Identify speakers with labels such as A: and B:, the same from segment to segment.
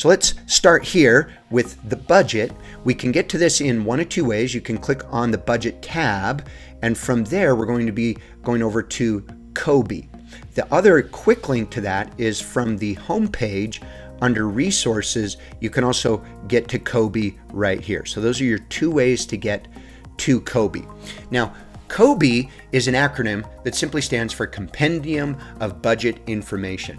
A: So let's start here with the budget. We can get to this in one of two ways. You can click on the budget tab, and from there we're going to be going over to Kobe. The other quick link to that is from the home page under resources. You can also get to Kobe right here. So those are your two ways to get to Kobe. Now, Kobe is an acronym that simply stands for Compendium of Budget Information.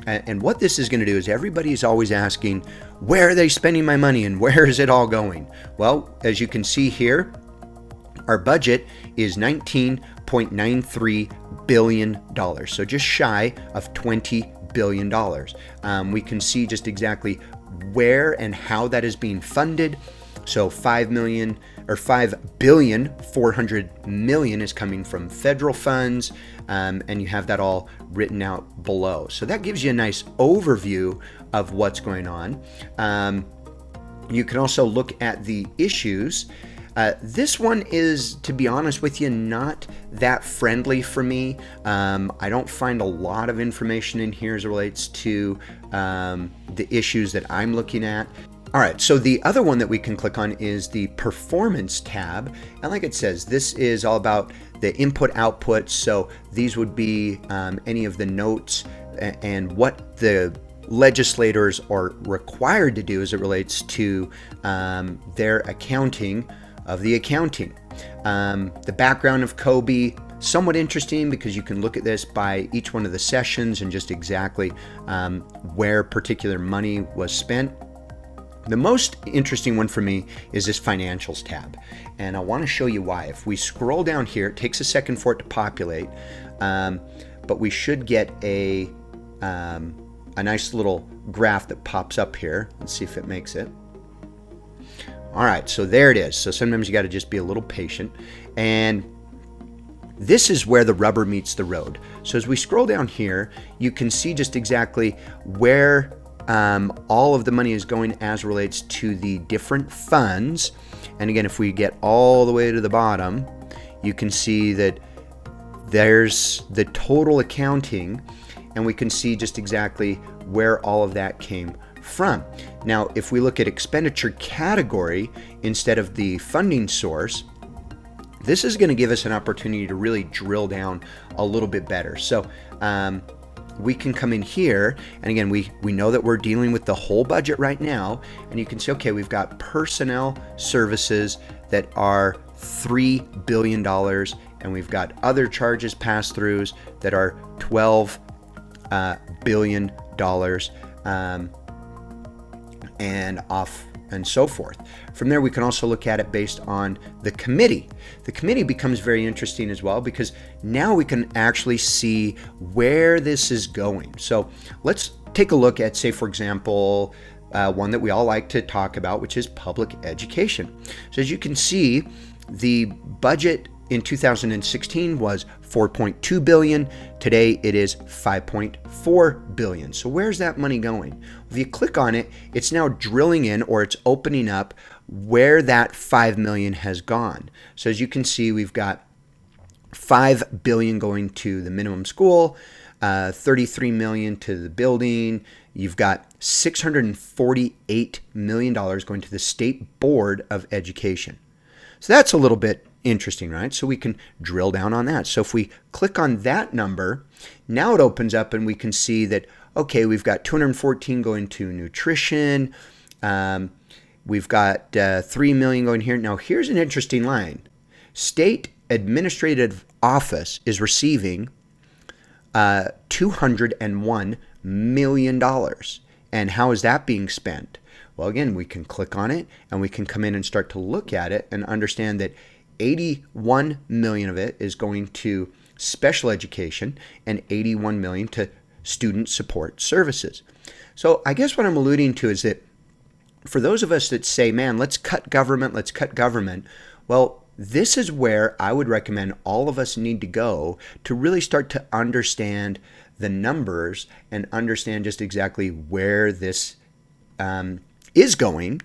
A: And what this is going to do is everybody is always asking, where are they spending my money and where is it all going? Well, as you can see here, our budget is $19.93 billion. So just shy of $20 billion. We can see just exactly where and how that is being funded. So $5,400,000,000 is coming from federal funds, and you have that all written out below. So that gives you a nice overview of what's going on. You can also look at the issues. This one is, to be honest with you, not that friendly for me. I don't find a lot of information in here as it relates to the issues that I'm looking at. All right, so the other one that we can click on is the Performance tab. And like it says, this is all about the input output. So these would be any of the notes and what the legislators are required to do as it relates to their accounting of the accounting. The background of Kobe, somewhat interesting because you can look at this by each one of the sessions and just exactly where particular money was spent. The most interesting one for me is this Financials tab, and I want to show you why. If we scroll down here, it takes a second for it to populate, but we should get a nice little graph that pops up here. Let's see if it makes it. All right, so there it is. So sometimes you got to just be a little patient, and this is where the rubber meets the road. So as we scroll down here, you can see just exactly where all of the money is going as relates to the different funds. And again, if we get all the way to the bottom, you can see that there's the total accounting, and we can see just exactly where all of that came from. Now, if we look at expenditure category instead of the funding source, this is going to give us an opportunity to really drill down a little bit better. So we can come in here, and again, we know that we're dealing with the whole budget right now, and you can see, okay, we've got personnel services that are $3 billion, and we've got other charges pass-throughs that are $12 billion, and off and so forth. From there, we can also look at it based on the committee. The committee becomes very interesting as well, because now we can actually see where this is going. So let's take a look at, say, for example, one that we all like to talk about, which is public education. So as you can see, the budget in 2016 was $4.2 billion. Today it is $5.4 billion. So where's that money going? If you click on it, it's now drilling in, or it's opening up where that $5 million has gone. So as you can see, we've got $5 billion going to the minimum school, $33 million to the building. You've got $648 million going to the State Board of Education. So that's a little bit interesting, right? So we can drill down on that. So if we click on that number, now it opens up and we can see that, okay, we've got 214 going to nutrition. We've got 3 million going here. Now here's an interesting line. State Administrative Office is receiving $201 million. And how is that being spent? Well, again, we can click on it and we can come in and start to look at it and understand that 81 million of it is going to special education and 81 million to student support services. So I guess what I'm alluding to is that for those of us that say, man, let's cut government, well, this is where I would recommend all of us need to go to really start to understand the numbers and understand just exactly where this is going,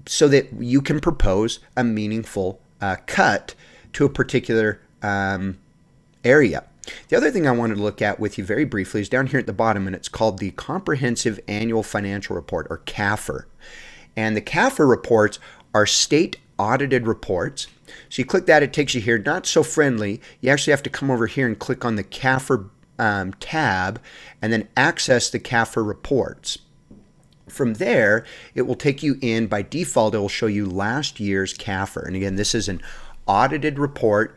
A: so that you can propose a meaningful cut to a particular area. The other thing I wanted to look at with you very briefly is down here at the bottom, and it's called the Comprehensive Annual Financial Report, or CAFR. And the CAFR reports are state audited reports. So you click that, it takes you here. Not so friendly. You actually have to come over here and click on the CAFR tab and then access the CAFR reports. From there, it will take you in. By default, it will show you last year's CAFR. And again, this is an audited report,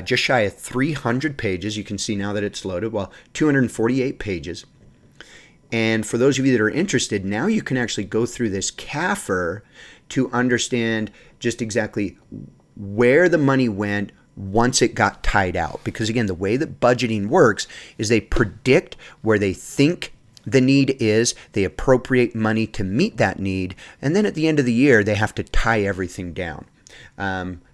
A: just shy of 300 pages. You can see now that it's loaded. Well, 248 pages. And for those of you that are interested, now you can actually go through this CAFR to understand just exactly where the money went once it got tied out. Because again, the way that budgeting works is they predict where they think the need is, they appropriate money to meet that need, and then at the end of the year, they have to tie everything down.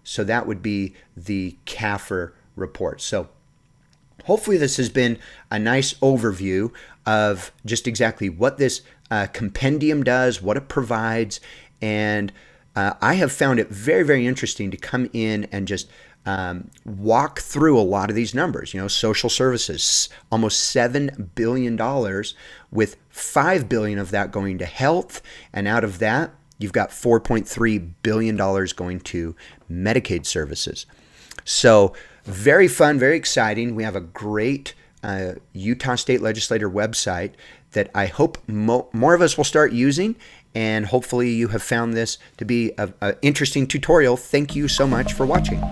A: So that would be the CAFR report. So hopefully this has been a nice overview of just exactly what this compendium does, what it provides, and I have found it very, very interesting to come in and just walk through a lot of these numbers. You know, social services, almost $7 billion, with $5 billion of that going to health, and out of that, you've got $4.3 billion going to Medicaid services. So very fun, very exciting. We have a great Utah State Legislature website that I hope more of us will start using, and hopefully you have found this to be an interesting tutorial. Thank you so much for watching.